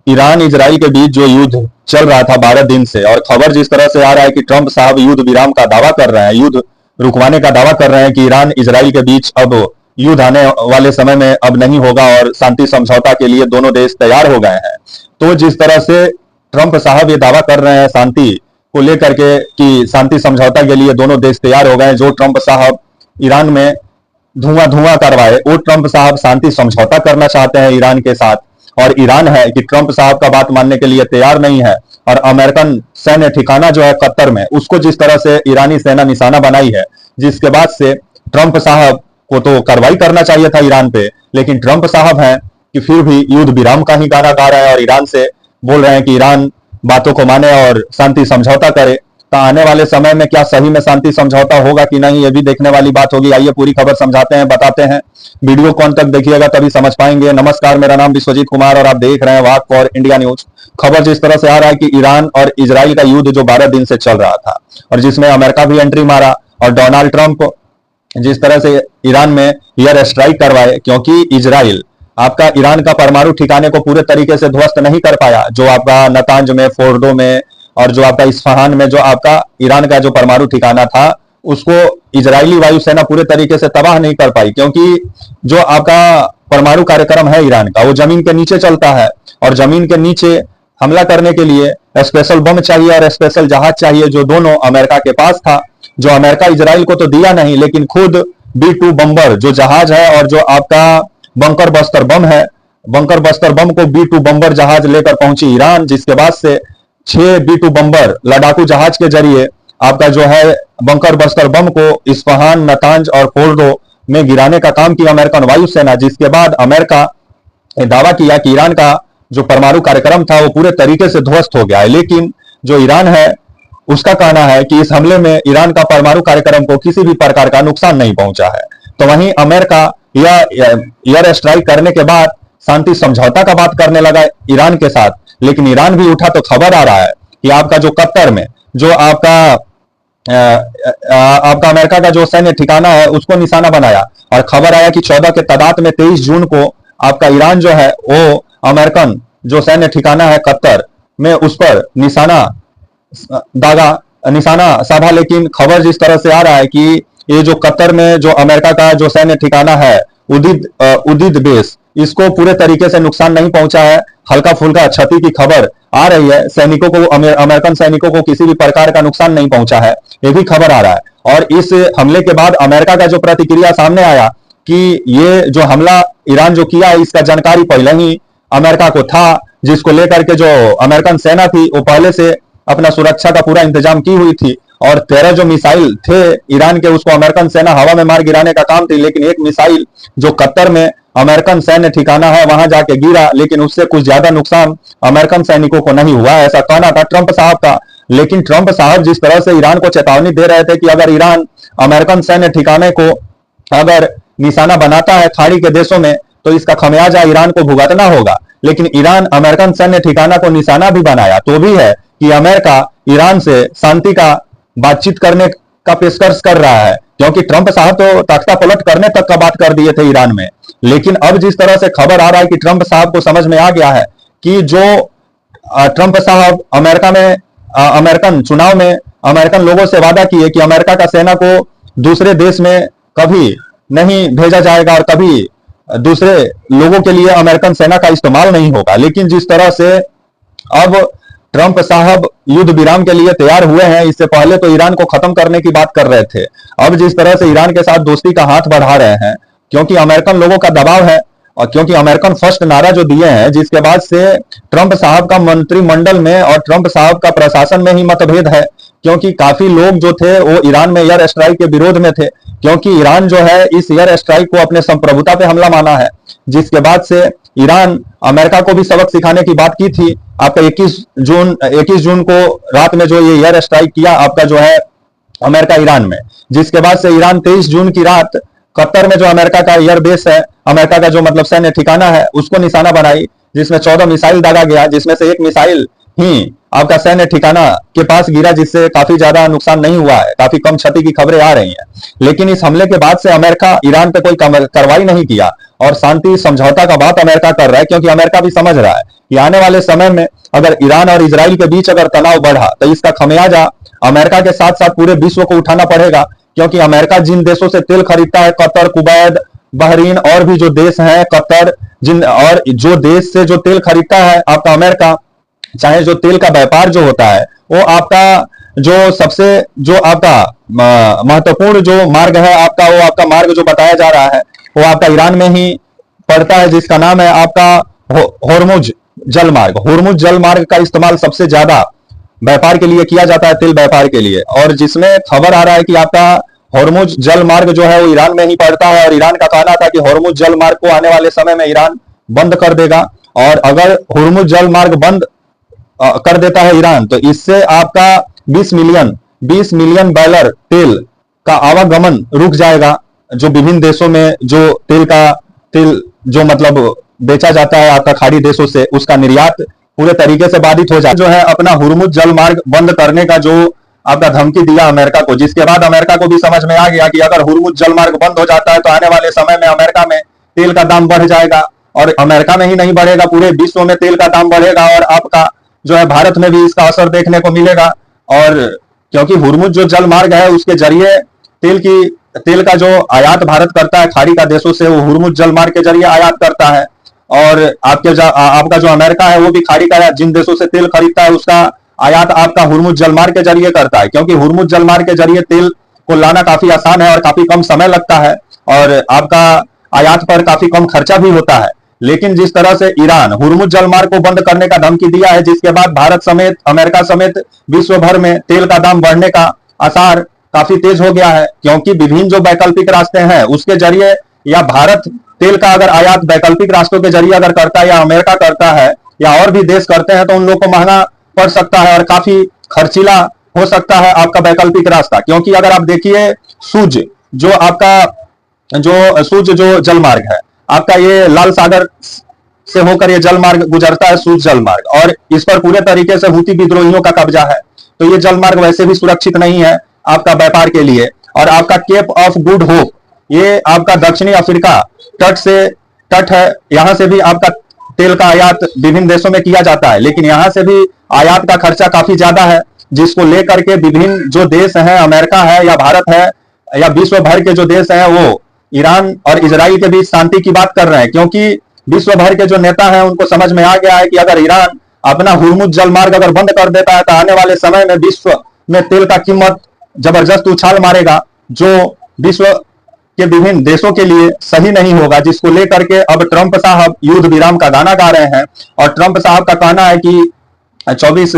Iran Israel के बीच जो युद्ध चल रहा था 12 दिन से, और खबर जिस तरह से आ रहा है कि ट्रंप साहब युद्ध विराम का दावा कर रहे हैं, युद्ध रुकवाने का दावा कर रहे हैं कि ईरान इजराइल के बीच अब युद्ध आने वाले समय में अब नहीं होगा और शांति समझौता के लिए दोनों देश तैयार हो गए हैं। तो जिस तरह से ट्रंप साहब ये दावा कर रहे हैं शांति को लेकर के कि शांति समझौता के लिए दोनों देश तैयार हो गए, जो ट्रंप साहब ईरान में धुआं धुआं करवाए, वो ट्रंप साहब शांति समझौता करना चाहते हैं ईरान के साथ। और ईरान है कि ट्रंप साहब का बात मानने के लिए तैयार नहीं है। और अमेरिकन सैन्य ठिकाना जो है कतर में, उसको जिस तरह से ईरानी सेना निशाना बनाई है, जिसके बाद से ट्रंप साहब को तो कार्रवाई करना चाहिए था ईरान पे, लेकिन ट्रंप साहब हैं कि फिर भी युद्ध विराम का ही गाना गा रहे हैं और ईरान से बोल रहे हैं कि ईरान बातों को माने और शांति समझौता करे। तो आने वाले समय में क्या सही में शांति समझौता होगा कि नहीं, ये भी देखने वाली बात होगी। आइए पूरी खबर समझाते हैं, बताते हैं। वीडियो को अंत तक देखिएगा तभी समझ पाएंगे। नमस्कार, मेरा नाम विश्वजीत कुमार और आप देख रहे हैं वाक फॉर इंडिया न्यूज। खबर जिस तरह से आ रहा है कि ईरान और इजराइल का युद्ध जो 12 दिन से चल रहा था और जिसमें अमेरिका भी एंट्री मारा और डोनाल्ड ट्रंप जिस तरह से ईरान में एयर स्ट्राइक करवाए, क्योंकि इजराइल आपका ईरान का परमाणु ठिकाने को पूरे तरीके से ध्वस्त नहीं कर पाया, जो आपका नतांज में, फोर्डो में और जो आपका इस्फहान में जो आपका ईरान का जो परमाणु ठिकाना था, उसको इजरायली वायुसेना पूरे तरीके से तबाह नहीं कर पाई, क्योंकि जो आपका परमाणु कार्यक्रम है ईरान का, वो जमीन के नीचे चलता है और जमीन के नीचे हमला करने के लिए स्पेशल बम चाहिए और स्पेशल जहाज चाहिए, जो दोनों अमेरिका के पास था, जो अमेरिका इजराइल को तो दिया नहीं, लेकिन खुद B-2 बम्बर जो जहाज है और जो आपका बंकर बस्तर बम है, बंकर बस्तर बम को B-2 बम्बर जहाज लेकर पहुंची ईरान, जिसके बाद से 6 B-2 बम्बर लड़ाकू जहाज के जरिए आपका जो है बंकर बस्तर बम को इस्फहान, नतांज और फोर्डो में गिराने का काम किया अमेरिकन वायुसेना। जिसके बाद अमेरिका ने दावा किया कि ईरान का जो परमाणु कार्यक्रम था वो पूरे तरीके से ध्वस्त हो गया है, लेकिन जो ईरान है उसका कहना है कि इस हमले में ईरान का परमाणु कार्यक्रम को किसी भी प्रकार का नुकसान नहीं पहुंचा है। तो वहीं अमेरिका एयर स्ट्राइक करने के बाद शांति समझौता का बात करने लगा ईरान के साथ, लेकिन ईरान भी उठा। तो खबर आ रहा है कि आपका जो कतर में जो आपका अमेरिका का जो सैन्य ठिकाना है उसको निशाना बनाया, और खबर आया कि 14 के तादाद में 23 जून को आपका ईरान जो है वो अमेरिकन जो सैन्य ठिकाना है कतर में उस पर निशाना साधा। लेकिन खबर जिस तरह से आ रहा है कि ये जो कतर में जो अमेरिका का जो सैन्य ठिकाना है उदिद बेस, इसको पूरे तरीके से नुकसान नहीं पहुंचा है, हल्का फुल्का क्षति की खबर आ रही है। सैनिकों को, अमेरिकन सैनिकों को किसी भी प्रकार का नुकसान नहीं पहुंचा है, ये भी खबर आ रहा है। और इस हमले के बाद अमेरिका का जो प्रतिक्रिया सामने आया कि ये जो हमला ईरान जो किया है इसका जानकारी पहले ही अमेरिका को था, जिसको लेकर के जो अमेरिकन सेना थी वो पहले से अपना सुरक्षा का पूरा इंतजाम की हुई थी। और 13 जो मिसाइल थे ईरान के, उसको अमेरिकन सेना हवा में मार गिराने का काम थी, लेकिन एक मिसाइल जो कतर में अमेरिकन सैन्य ठिकाना है वहां जाके गिरा, लेकिन उससे कुछ ज्यादा नुकसान अमेरिकन सैनिकों को नहीं हुआ, ऐसा कहना था ट्रंप साहब का। लेकिन ट्रंप साहब जिस तरह से ईरान को चेतावनी दे रहे थे कि अगर ईरान अमेरिकन सैन्य ठिकाने को अगर निशाना बनाता है खाड़ी के देशों में तो इसका खमियाजा ईरान को भुगतना होगा, लेकिन ईरान अमेरिकन सैन्य ठिकाना को निशाना भी बनाया तो भी है कि अमेरिका ईरान से शांति का बातचीत करने का पेशकश कर रहा है, क्योंकि ट्रंप साहब तो तख्ता पलट करने तक का बात कर दिए थे ईरान में। लेकिन अब जिस तरह से खबर आ रहा है कि ट्रंप साहब को समझ में आ गया है कि जो ट्रंप साहब अमेरिका में अमेरिकन चुनाव में अमेरिकन लोगों से वादा किए कि अमेरिका का सेना को दूसरे देश में कभी नहीं भेजा जाएगा और कभी दूसरे लोगों के लिए अमेरिकन सेना का इस्तेमाल नहीं होगा। लेकिन जिस तरह से अब ट्रंप साहब युद्ध विराम के लिए तैयार हुए हैं, इससे पहले तो ईरान को खत्म करने की बात कर रहे थे, अब जिस तरह से ईरान के साथ दोस्ती का हाथ बढ़ा रहे हैं, क्योंकि अमेरिकन लोगों का दबाव है और क्योंकि अमेरिकन फर्स्ट नारा जो दिए हैं, जिसके बाद से ट्रंप साहब का मंत्रिमंडल में और ट्रंप साहब का प्रशासन में ही मतभेद है, क्योंकि काफी लोग जो थे वो ईरान में एयर स्ट्राइक के विरोध में थे, क्योंकि ईरान जो है इस एयर स्ट्राइक को अपने संप्रभुता पे हमला माना है। जिसके बाद से ईरान अमेरिका को भी सबक सिखाने की बात की थी। आपका 21 जून को रात में जो ये एयर स्ट्राइक किया आपका जो है अमेरिका ईरान में, जिसके बाद से ईरान 23 जून की रात कतर में जो अमेरिका का एयर बेस है, अमेरिका का जो मतलब सैन्य ठिकाना है, उसको निशाना बनाई, जिसमें 14 मिसाइल दागा गया, जिसमें से एक मिसाइल ही आपका सैन्य ठिकाना के पास गिरा, जिससे काफी ज्यादा नुकसान नहीं हुआ है, काफी कम क्षति की खबरें आ रही हैं। लेकिन इस हमले के बाद से अमेरिका ईरान पे कोई कार्रवाई नहीं किया और शांति समझौता का बात अमेरिका कर रहा है, क्योंकि अमेरिका भी समझ रहा है कि आने वाले समय में अगर ईरान और इजराइल के बीच अगर तनाव बढ़ा तो इसका खमियाजा अमेरिका के साथ साथ पूरे विश्व को उठाना पड़ेगा। क्योंकि अमेरिका जिन देशों से तेल खरीदता है, कतर, कुवैत, बहरीन और भी जो देश हैं, कतर, जिन और जो देश से जो तेल खरीदता है आपका अमेरिका, चाहे जो तेल का व्यापार जो होता है वो आपका जो सबसे जो आपका महत्वपूर्ण जो मार्ग है आपका, वो आपका मार्ग जो बताया जा रहा है वो आपका ईरान में ही पड़ता है, जिसका नाम है आपका होर्मुज जल मार्ग। होर्मुज जल मार्ग का इस्तेमाल सबसे ज्यादा व्यापार के लिए किया जाता है, तेल व्यापार के लिए। और जिसमें खबर आ रहा है कि आपका होर्मुज जल मार्ग जो है वो ईरान में ही पड़ता है, और ईरान का कहना था कि होर्मुज जल मार्ग को आने वाले समय में ईरान बंद कर देगा। और अगर होर्मुज जल मार्ग बंद कर देता है ईरान, तो इससे आपका 20 मिलियन बैरल तेल का आवागमन रुक जाएगा। जो विभिन्न देशों में जो तेल जो मतलब बेचा जाता है आपका खाड़ी देशों से, उसका निर्यात पूरे तरीके से बाधित हो जाए। जो है अपना होर्मुज जल मार्ग बंद करने का जो आपका धमकी दिया अमेरिका को, जिसके बाद अमेरिका को भी समझ में आ गया कि अगर होर्मुज जल मार्ग बंद हो जाता है तो आने वाले समय में अमेरिका में तेल का दाम बढ़ जाएगा। और अमेरिका में ही नहीं बढ़ेगा, पूरे विश्व में तेल का दाम बढ़ेगा, और आपका जो है भारत में भी इसका असर देखने को मिलेगा। और क्योंकि होर्मुज जो जल मार्ग है उसके जरिए तेल का जो आयात भारत करता है खाड़ी का देशों से, वो होर्मुज जल मार्ग के जरिए आयात करता है। और आपका जो अमेरिका है वो भी खाड़ी का जिन देशों से तेल खरीदता है उसका आयात आपका होर्मुज जल मार्ग के जरिए करता है। क्योंकि होर्मुज जल मार्ग के जरिए तेल को लाना काफी आसान है और काफी कम समय लगता है, और आपका आयात पर काफी कम खर्चा भी होता है। लेकिन जिस तरह से ईरान होर्मुज जल मार्ग को बंद करने का धमकी दिया है, जिसके बाद भारत समेत, अमेरिका समेत विश्व भर में तेल का दाम बढ़ने का आसार काफी तेज हो गया है। क्योंकि विभिन्न जो वैकल्पिक रास्ते हैं उसके जरिए, या भारत तेल का अगर आयात वैकल्पिक रास्तों के जरिए अगर करता है, या अमेरिका करता है, या और भी देश करते हैं, तो उन लोग को महंगा पड़ सकता है और काफी खर्चीला हो सकता है आपका वैकल्पिक रास्ता। क्योंकि अगर आप देखिए सूज जो जल मार्ग है आपका, ये लाल सागर से होकर ये जल मार्ग गुजरता है, सूज जल मार्ग, और इस पर पूरे तरीके से हूती विद्रोहियों का कब्जा है। तो ये जल मार्ग वैसे भी सुरक्षित नहीं है आपका व्यापार के लिए। और आपका केप ऑफ गुड होप, ये आपका दक्षिणी अफ्रीका तट है, यहां से भी आपका तेल का आयात विभिन्न देशों में किया जाता है, लेकिन यहां से भी आयात का खर्चा काफी ज्यादा है, जिसको लेकर के विभिन्न जो देश हैं, अमेरिका है या भारत है या विश्व भर के जो देश हैं, वो ईरान और इजराइल के बीच शांति की बात कर रहे हैं। क्योंकि विश्व भर के जो नेता हैं उनको समझ में आ गया है कि अगर ईरान अपना होर्मुज जल मार्ग अगर बंद कर देता है तो आने वाले समय में विश्व में तेल का कीमत जबरदस्त उछाल मारेगा, जो विश्व के विभिन्न देशों के लिए सही नहीं होगा। जिसको लेकर के अब ट्रंप साहब युद्ध विराम का गाना गा रहे हैं। और ट्रंप साहब का कहना है कि 24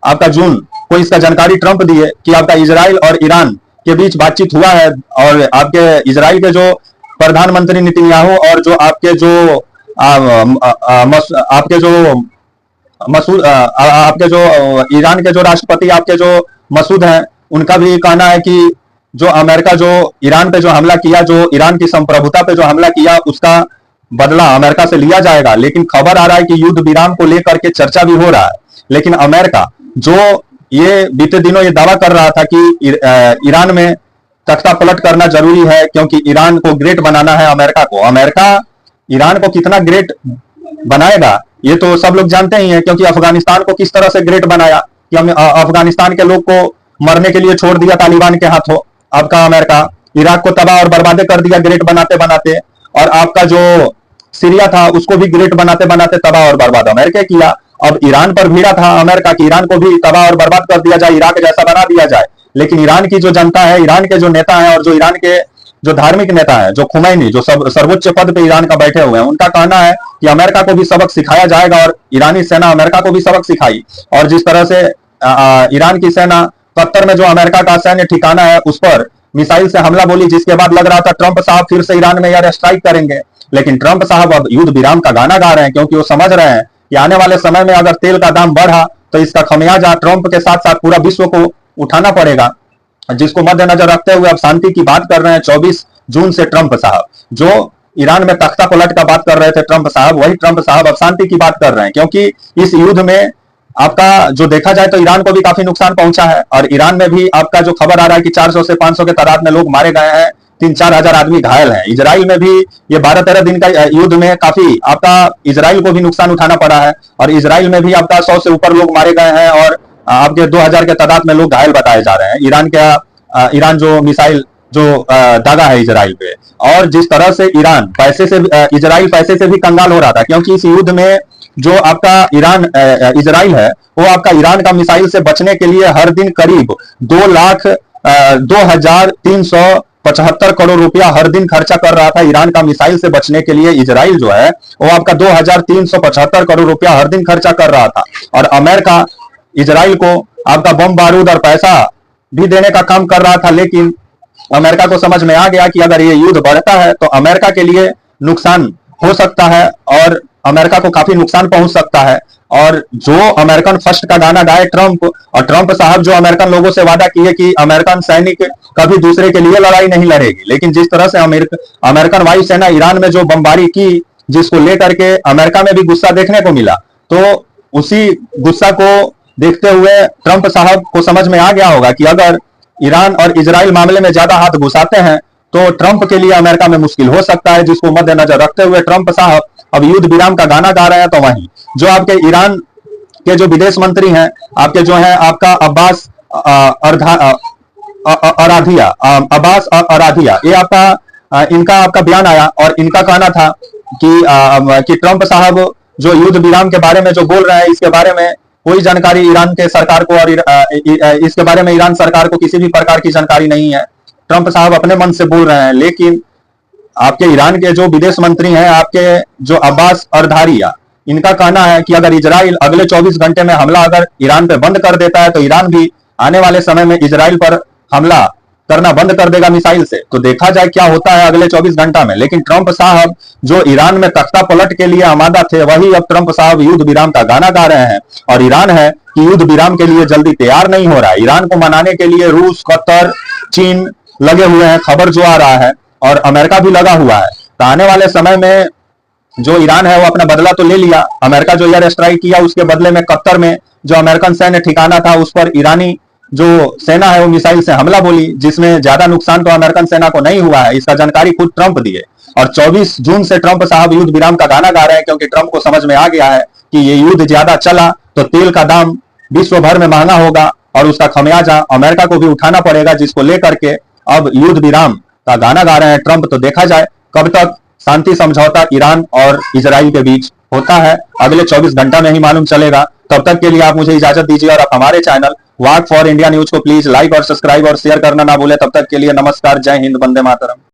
आपका जून को इसका जानकारी ट्रंप दिए कि आपका इजराइल और ईरान के बीच बातचीत हुआ है, और आपके इजराइल के जो प्रधानमंत्री नेतन्याहू और जो आपके जो ईरान के जो राष्ट्रपति आपके जो मसूद हैं, उनका भी कहना है कि जो अमेरिका जो ईरान पे जो हमला किया, जो ईरान की संप्रभुता पे जो हमला किया, उसका बदला अमेरिका से लिया जाएगा। लेकिन खबर आ रहा है कि युद्ध विराम को लेकर के चर्चा भी हो रहा है। लेकिन अमेरिका जो ये बीते दिनों ये दावा कर रहा था कि ईरान में तख्ता पलट करना जरूरी है, क्योंकि ईरान को ग्रेट बनाना है अमेरिका को। अमेरिका ईरान को कितना ग्रेट बनाएगा ये तो सब लोग जानते ही हैं। क्योंकि अफगानिस्तान को किस तरह से ग्रेट बनाया कि हमने अफगानिस्तान के लोग को मरने के लिए छोड़ दिया तालिबान के हाथों आपका अमेरिका, इराक को तबाह और बर्बाद कर दिया ग्रेट बनाते बनाते, और आपका जो सीरिया था उसको भी ग्रेट बनाते बनाते तबाह और बर्बाद अमेरिका किया। अब ईरान पर भिड़ा था अमेरिका की, ईरान को भी तबाह और बर्बाद कर दिया जाए, इराक जैसा बना दिया जाए। लेकिन ईरान की जो जनता है, ईरान के जो नेता हैं और जो ईरान के जो धार्मिक नेता है, जो खुमैनी जो सर्वोच्च पद पे ईरान का बैठे हुए हैं, उनका कहना है कि अमेरिका को भी सबक सिखाया जाएगा। और ईरानी सेना अमेरिका को भी सबक सिखाई। और जिस तरह से ईरान की सेना कतर में जो अमेरिका का सैन्य ठिकाना है उस पर मिसाइल से हमला बोली, जिसके बाद लग रहा था ट्रंप साहब फिर से ईरान में एयर स्ट्राइक करेंगे। लेकिन ट्रंप साहब अब युद्ध विराम का गाना गा रहे हैं, क्योंकि वो समझ रहे हैं कि आने वाले समय में अगर तेल का दाम बढ़ा तो इसका खमियाजा ट्रंप के साथ साथ पूरा विश्व को उठाना पड़ेगा। जिसको मद्देनजर रखते हुए अब शांति की बात कर रहे हैं 24 जून से ट्रंप साहब। जो ईरान में तख्ता पलट का बात कर रहे थे ट्रंप साहब, वही ट्रंप साहब अब शांति की बात कर रहे हैं। क्योंकि इस युद्ध में आपका जो देखा जाए तो ईरान को भी काफी नुकसान पहुंचा है, और ईरान में भी आपका जो खबर आ रहा है कि 400 से 500 के तादाद में लोग मारे गए हैं, 3-4 हजार आदमी घायल हैं। इजराइल में भी ये 12-13 दिन का युद्ध में काफी आपका इजराइल को भी नुकसान उठाना पड़ा है, और इजराइल में भी आपका 100 से ऊपर लोग मारे गए हैं, और आपके 2000 के तादाद में लोग घायल बताए जा रहे हैं। ईरान जो मिसाइल जो दागा है इजराइल पे, और जिस तरह से इजराइल पैसे से भी कंगाल हो रहा था, क्योंकि इस युद्ध में जो आपका इजराइल है वो आपका ईरान का मिसाइल से बचने के लिए हर दिन करीब 2,0375 करोड़ रुपया हर दिन खर्चा कर रहा था। ईरान का मिसाइल से बचने के लिए इजराइल जो है वो आपका 2,375 करोड़ रुपया हर दिन खर्चा कर रहा था, और अमेरिका इजराइल को आपका बम बारूद और पैसा भी देने का काम कर रहा था। लेकिन अमेरिका को समझ में आ गया कि अगर ये युद्ध बढ़ता है तो अमेरिका के लिए नुकसान हो सकता है, और अमेरिका को काफी नुकसान पहुंच सकता है। और जो अमेरिकन फर्स्ट का गाना गाए ट्रंप, और ट्रंप साहब जो अमेरिकन लोगों से वादा किए कि अमेरिकन सैनिक कभी दूसरे के लिए लड़ाई नहीं लड़ेगी, लेकिन जिस तरह से अमेरिकन वायुसेना ईरान में जो बमबारी की, जिसको लेकर के अमेरिका में भी गुस्सा देखने को मिला, तो उसी गुस्सा को देखते हुए ट्रंप साहब को समझ में आ गया होगा कि अगर ईरान और इजराइल मामले में ज्यादा हाथ घुसाते हैं तो ट्रंप के लिए अमेरिका में मुश्किल हो सकता है, जिसको मद्देनजर रखते हुए ट्रंप साहब अब युद्ध विराम का गाना गा रहे हैं। तो वहीं जो आपके ईरान के जो विदेश मंत्री हैं, आपके जो है आपका अब्बास अराधिया, ये इनका आपका बयान आया, और इनका कहना था कि ट्रंप साहब जो युद्ध विराम के बारे में जो बोल रहे हैं, इसके बारे में कोई जानकारी ईरान के सरकार को, और इसके बारे में ईरान सरकार को किसी भी प्रकार की जानकारी नहीं है। ट्रंप साहब अपने मन से बोल रहे हैं। लेकिन आपके ईरान के जो विदेश मंत्री हैं, आपके जो अब्बास अरधारिया, इनका कहना है कि अगर इजराइल अगले 24 घंटे में हमला अगर ईरान पे बंद कर देता है तो ईरान भी आने वाले समय में इजराइल पर हमला करना बंद कर देगा मिसाइल से। तो देखा जाए क्या होता है अगले 24 घंटा में। लेकिन ट्रंप साहब जो ईरान में तख्ता पलट के लिए आमादा थे, वही अब ट्रंप साहब युद्ध विराम का गाना गा रहे हैं, और ईरान है कि युद्ध विराम के लिए जल्दी तैयार नहीं हो रहा है। ईरान को मनाने के लिए रूस, कतर, चीन लगे हुए हैं, खबर जो आ रहा है, और अमेरिका भी लगा हुआ है। तो आने वाले समय में जो ईरान है वो अपना बदला तो ले लिया। अमेरिका जो एयर स्ट्राइक किया उसके बदले में कतर में जो अमेरिकन सैन्य ठिकाना था उस पर ईरानी जो सेना है वो मिसाइल से हमला बोली, जिसमें ज्यादा नुकसान तो अमेरिकन सेना को नहीं हुआ है। इसका जानकारी खुद ट्रंप दिए, और 24 जून से ट्रंप साहब युद्ध विराम का गाना गा रहे हैं, क्योंकि ट्रंप को समझ में आ गया है कि ये युद्ध ज्यादा चला तो तेल का दाम विश्व भर में महंगा होगा, और उसका खमियाजा अमेरिका को भी उठाना पड़ेगा, जिसको लेकर के अब युद्ध विराम का गाना गा रहे हैं ट्रंप। तो देखा जाए कब तक शांति समझौता ईरान और इजराइल के बीच होता है, अगले 24 घंटा में ही मालूम चलेगा। तब तक के लिए आप मुझे इजाजत दीजिए, और आप हमारे channel walk for India news को प्लीज लाइक और सब्सक्राइब और शेयर करना ना भूले। तब तक के लिए नमस्कार, जय हिंद, वंदे मातरम।